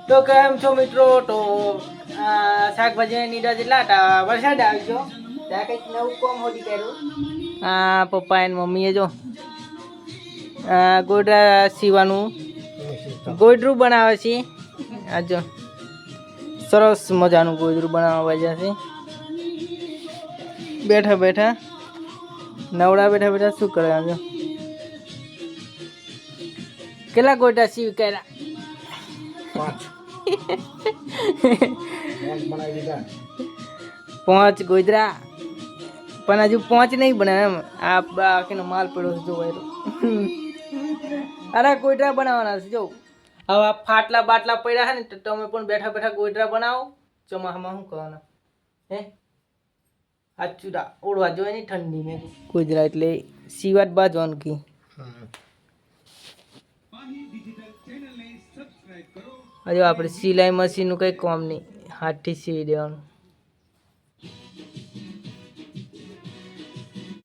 તો કેમ છો મિત્રો? તો શાકભાજી નીડા જેટલા હતા વરસાદ આવી ગયો ત્યાં કંઈક નવું કોમ હોડી કર્યું. પપ્પા અને મમ્મીએ જો ગોદરા સીવાનું ગોદરું બનાવે છે. આ જો સરસ મજાનું ગોદરું બનાવવા જાય છે. બેઠા બેઠા નવડા બેઠા બેઠા શું કરે આજે? કેટલા ગોટા સીવ કર્યા? 5 ગોદરા પણ હજુ 5 નહીં બને એમ. આ બાકીનો માલ પડ્યો છે જો. અરે ગોદરા બનાવવાના છે જો. હવે આ ફાટલા બાટલા પડ્યા છે ને તો તમે પણ બેઠા બેઠા ગોદરા બનાવો. ચોમાસામાં શું કરવાના હે? આ ચૂડા ઓળવા જોઈએ ને ઠંડી મેં ગોદરા એટલે સીવાત બાજવાનું કી. હજુ આપણે સિલાઈ મશીનનું કંઈ કામ નહીં, હાથથી સીવી દેવાનું.